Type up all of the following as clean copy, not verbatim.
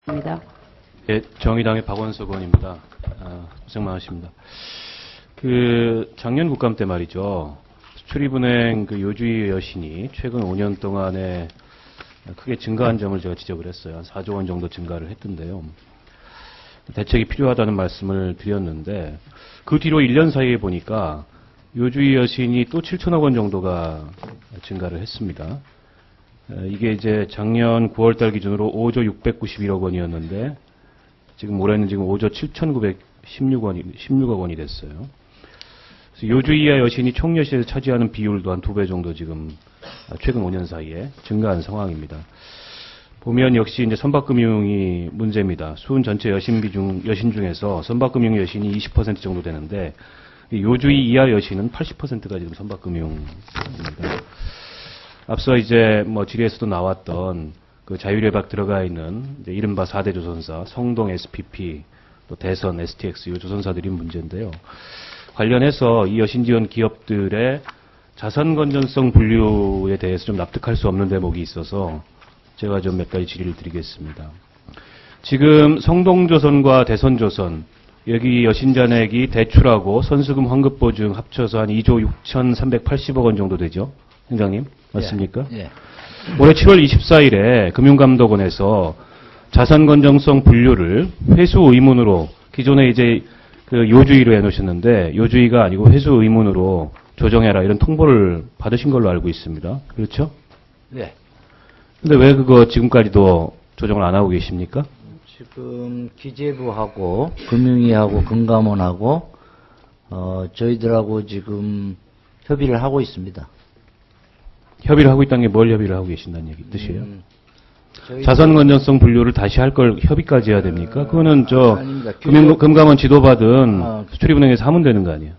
입니다. 예, 정의당의 박원석 의원입니다. 고생 많으십니다. 작년 국감 때 말이죠. 수출입은행 요주의 여신이 최근 5년 동안에 크게 증가한 점을 제가 지적을 했어요. 한 4조 원 정도 증가를 했던데요. 대책이 필요하다는 말씀을 드렸는데, 그 뒤로 1년 사이에 보니까 요주의 여신이 또 7천억 원 정도가 증가를 했습니다. 이게 이제 작년 9월달 기준으로 5조 691억 원이었는데, 지금 올해는 지금 5조 7,916억 원이 됐어요. 그래서 요주이하 여신이 총 여신에서 차지하는 비율도 한 2배 정도 지금 최근 5년 사이에 증가한 상황입니다. 보면 역시 이제 선박금융이 문제입니다. 수은 전체 여신 중에서 선박금융 여신이 20% 정도 되는데, 요주이 이하 여신은 80%가 지금 선박금융입니다. 앞서 이제 질의에서도 나왔던 자율예박 들어가 있는 이제 이른바 4대 조선사, 성동 SPP, 또 대선 STX 이 조선사들이 문제인데요. 관련해서 이 여신지원 기업들의 자산 건전성 분류에 대해서 좀 납득할 수 없는 대목이 있어서 제가 좀 몇 가지 질의를 드리겠습니다. 지금 성동조선과 대선조선, 여기 여신잔액이 대출하고 선수금 환급보증 합쳐서 한 2조 6,380억 원 정도 되죠? 회장님, 맞습니까? 예. 예. 올해 7월 24일에 금융감독원에서 자산 건전성 분류를 회수 의문으로, 기존에 이제 요주의로 해놓으셨는데 요주의가 아니고 회수 의문으로 조정해라 이런 통보를 받으신 걸로 알고 있습니다. 그렇죠? 네. 근데 왜 그거 지금까지도 조정을 안 하고 계십니까? 지금 기재부하고 금융위하고 금감원하고 저희들하고 지금 협의를 하고 있습니다. 협의를 하고 있다는 게 뭘 협의를 하고 계신다는 뜻이에요? 자산 건전성 분류를 다시 할 걸 협의까지 해야 됩니까? 그거는 금감원 지도받은 수출입은행에서 하면 되는 거 아니에요?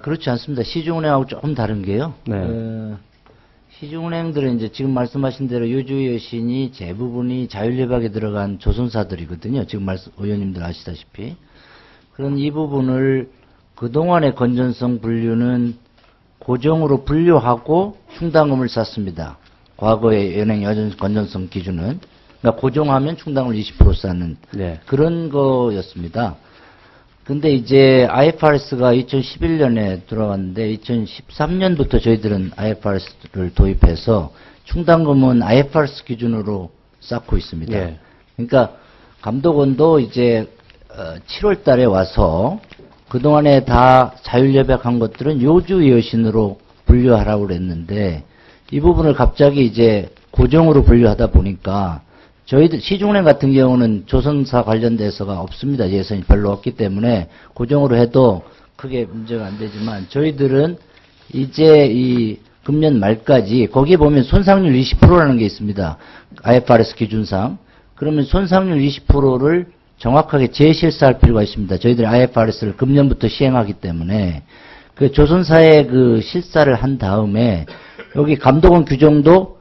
그렇지 않습니다. 시중은행하고 조금 다른 게요. 네. 시중은행들은 이제 지금 말씀하신 대로 요주의 여신이 대부분이 자율예박에 들어간 조선사들이거든요. 지금 의원님들 아시다시피. 그런 이 부분을 그동안의 건전성 분류는 고정으로 분류하고 충당금을 쌌습니다. 과거의 은행 건전성 기준은. 그러니까 고정하면 충당금을 20% 쌓는 네. 그런 거였습니다. 근데 이제 IFRS가 2011년에 들어왔는데 2013년부터 저희들은 IFRS를 도입해서 충당금은 IFRS 기준으로 쌓고 있습니다. 네. 그러니까 감독원도 이제 7월 달에 와서 그동안에 다 자율예박한 것들은 요주 여신으로 분류하라고 그랬는데 이 부분을 갑자기 이제 고정으로 분류하다 보니까 저희들 시중은행 같은 경우는 조선사 관련돼서가 없습니다. 예산이 별로 없기 때문에 고정으로 해도 크게 문제가 안 되지만 저희들은 이제 이 금년 말까지 거기에 보면 손상률 20%라는 게 있습니다. IFRS 기준상. 그러면 손상률 20%를 정확하게 재실사할 필요가 있습니다. 저희들이 IFRS를 금년부터 시행하기 때문에 그 조선사의 그 실사를 한 다음에 여기 감독원 규정도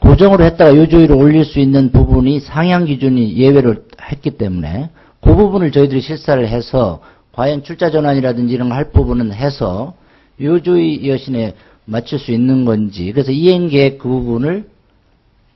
고정으로 했다가 요주의로 올릴 수 있는 부분이 상향 기준이 예외를 했기 때문에 그 부분을 저희들이 실사를 해서 과연 출자 전환이라든지 이런 거 할 부분은 해서 요주의 여신에 맞출 수 있는 건지 그래서 이행계획 그 부분을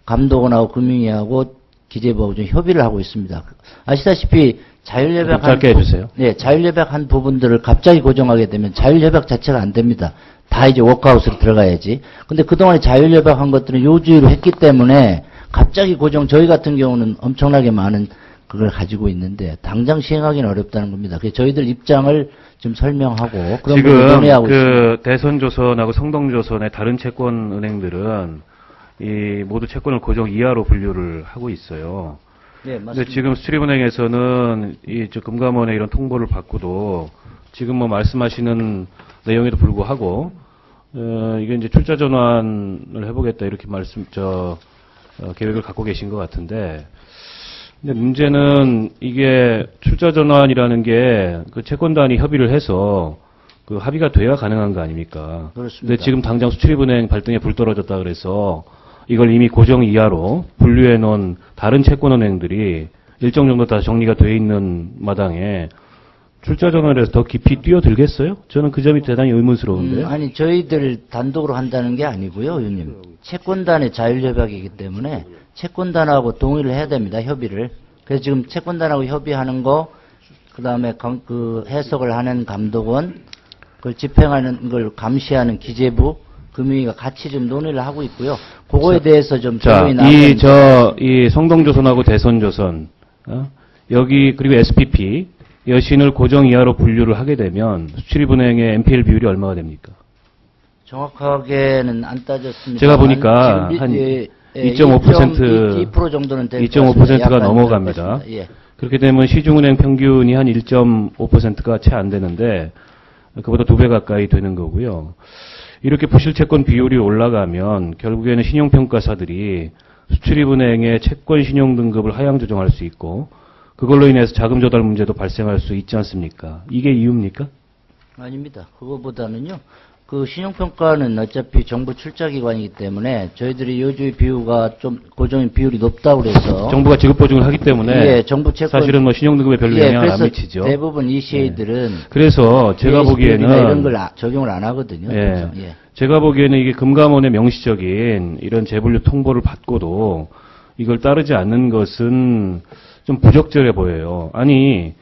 감독원하고 금융위하고 기재부하고 좀 협의를 하고 있습니다. 아시다시피 자율예박 짧게 해주세요. 네, 자율예박한 부분들을 갑자기 고정하게 되면 자율예박 자체가 안 됩니다. 다 이제 워크아웃으로 들어가야지. 근데 그동안에 자율예박한 것들은 요주의로 했기 때문에 갑자기 고정, 저희 같은 경우는 엄청나게 많은 그걸 가지고 있는데 당장 시행하기는 어렵다는 겁니다. 그래서 저희들 입장을 좀 설명하고 그런 부분을 논의하고 있습니다. 대선조선하고 성동조선의 다른 채권은행들은 모두 채권을 고정 이하로 분류를 하고 있어요. 네, 맞습니다. 근데 지금 수출입은행에서는 금감원의 이런 통보를 받고도 지금 말씀하시는 내용에도 불구하고 이게 이제 출자 전환을 해보겠다 이렇게 계획을 갖고 계신 것 같은데, 근데 문제는 이게 출자 전환이라는 게 그 채권단이 협의를 해서 그 합의가 돼야 가능한 거 아닙니까? 그렇습니다. 근데 지금 당장 수출입은행 발등에 불 떨어졌다 그래서 이걸 이미 고정 이하로 분류해 놓은 다른 채권은행들이 일정 정도 다 정리가 돼 있는 마당에 출자 전환을 해서 더 깊이 뛰어들겠어요? 저는 그 점이 대단히 의문스러운데. 아니 저희들 단독으로 한다는 게 아니고요, 의원님. 채권단의 자율예박이기 때문에 채권단하고 동의를 해야 됩니다. 협의를. 그래서 지금 채권단하고 협의하는 거, 그다음에 그 해석을 하는 감독원, 그걸 집행하는 걸 감시하는 기재부, 금융위가 같이 좀 논의를 하고 있고요. 그거에 대해서 좀 자, 조언이 나오면 이 성동조선하고 대선조선, 여기, 그리고 SPP, 여신을 고정 이하로 분류를 하게 되면 수출입은행의 NPL 비율이 얼마가 됩니까? 정확하게는 안 따졌습니다. 제가 보니까 한 2.5%, 2% 정도는 될 2.5%가 넘어갑니다. 예. 그렇게 되면 시중은행 평균이 한 1.5%가 채 안 되는데, 그보다 2배 가까이 되는 거고요. 이렇게 부실채권 비율이 올라가면 결국에는 신용평가사들이 수출입은행의 채권 신용 등급을 하향 조정할 수 있고, 그걸로 인해서 자금 조달 문제도 발생할 수 있지 않습니까? 이게 이유입니까? 아닙니다. 그거보다는요. 그 신용평가는 어차피 정부 출자기관이기 때문에 저희들이 요주의 비율가 좀 고정인 비율이 높다고 그래서 정부가 지급 보증을 하기 때문에 예, 정부 채권 사실은 뭐 신용 등급에 별로 예, 영향을 안 그래서 미치죠. 대부분 ECA들은 그래서 제가 보기에는 이런 걸 적용을 안 하거든요. 예, 그래서, 예. 제가 보기에는 이게 금감원의 명시적인 이런 재분류 통보를 받고도 이걸 따르지 않는 것은 좀 부적절해 보여요. 아니,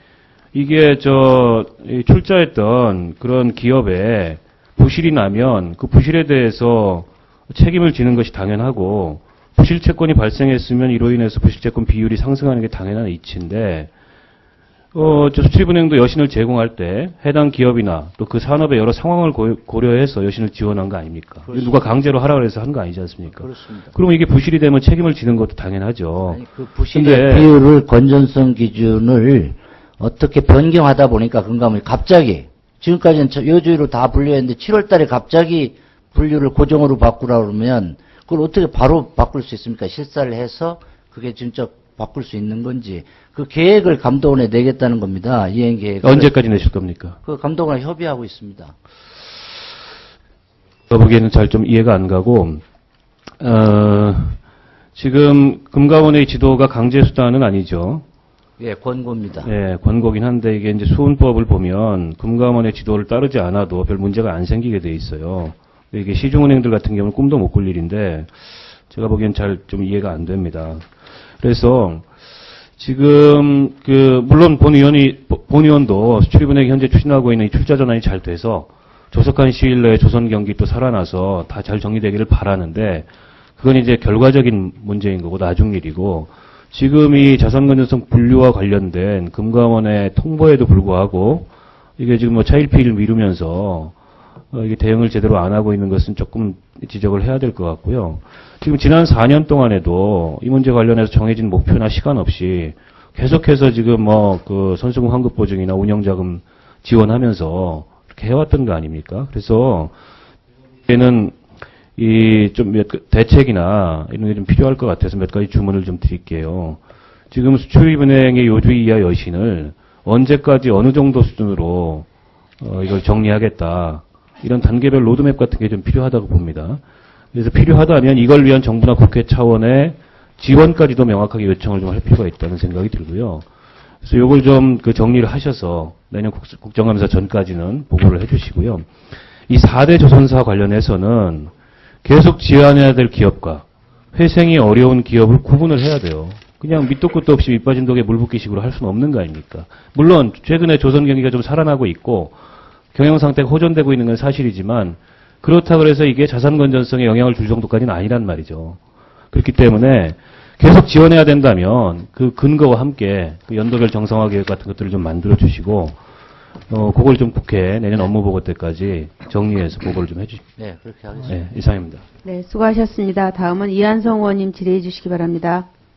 이게 이 출자했던 그런 기업에 부실이 나면 그 부실에 대해서 책임을 지는 것이 당연하고, 부실채권이 발생했으면 이로 인해서 부실채권 비율이 상승하는 게 당연한 이치인데, 수출입은행도 여신을 제공할 때 해당 기업이나 또 그 산업의 여러 상황을 고려해서 여신을 지원한 거 아닙니까? 누가 강제로 하라고 해서 한 거 아니지 않습니까? 그렇습니다. 그러면 이게 부실이 되면 책임을 지는 것도 당연하죠. 아니, 그 부실의 근데 비율을 건전성 기준을 어떻게 변경하다 보니까 금감원이 갑자기 지금까지는 여주의로 다 분류했는데 7월 달에 갑자기 분류를 고정으로 바꾸라 그러면 그걸 어떻게 바로 바꿀 수 있습니까? 실사를 해서 그게 진짜 바꿀 수 있는 건지 그 계획을 감독원에 내겠다는 겁니다. 이행 계획. 언제까지 내실 겁니까? 그 감독원에 협의하고 있습니다. 저 보기에는 잘 좀 이해가 안 가고, 지금 금감원의 지도가 강제 수단은 아니죠. 예, 권고입니다. 예, 권고긴 한데 이게 이제 수훈법을 보면 금감원의 지도를 따르지 않아도 별 문제가 안 생기게 돼 있어요. 이게 시중은행들 같은 경우는 꿈도 못 꿀 일인데 제가 보기엔 잘 좀 이해가 안 됩니다. 그래서 지금 물론 본의원도 수출입은행이 현재 추진하고 있는 이 출자 전환이 잘 돼서 조속한 시일 내에 조선 경기 또 살아나서 다 잘 정리되기를 바라는데, 그건 이제 결과적인 문제인 거고 나중 일이고, 지금 이 자산건전성 분류와 관련된 금감원의 통보에도 불구하고 이게 지금 뭐 차일피일 미루면서 이게 대응을 제대로 안 하고 있는 것은 조금 지적을 해야 될 것 같고요. 지금 지난 4년 동안에도 이 문제 관련해서 정해진 목표나 시간 없이 계속해서 지금 선수금 환급 보증이나 운영자금 지원하면서 이렇게 해왔던 거 아닙니까? 그래서 얘는 대책이나 이런 게 좀 필요할 것 같아서 몇 가지 주문을 좀 드릴게요. 지금 수출입은행의 요주의 이하 여신을 언제까지 어느 정도 수준으로 이걸 정리하겠다. 이런 단계별 로드맵 같은 게 좀 필요하다고 봅니다. 그래서 필요하다면 이걸 위한 정부나 국회 차원의 지원까지도 명확하게 요청을 좀 할 필요가 있다는 생각이 들고요. 그래서 요걸 좀 정리를 하셔서 내년 국정감사 전까지는 보고를 해주시고요. 이 4대 조선사 관련해서는 계속 지원해야 될 기업과 회생이 어려운 기업을 구분을 해야 돼요. 그냥 밑도 끝도 없이 밑 빠진 독에 물 붓기식으로 할 수는 없는 거 아닙니까? 물론 최근에 조선 경기가 좀 살아나고 있고 경영 상태가 호전되고 있는 건 사실이지만, 그렇다고 해서 이게 자산 건전성에 영향을 줄 정도까지는 아니란 말이죠. 그렇기 때문에 계속 지원해야 된다면 그 근거와 함께 그 연도별 정상화 계획 같은 것들을 좀 만들어 주시고, 그걸 좀 국회 내년 업무 보고 때까지 정리해서 보고를 좀 해주시죠. 네, 그렇게 하겠습니다. 네, 이상입니다. 네, 수고하셨습니다. 다음은 이한성 의원님 질의해 주시기 바랍니다.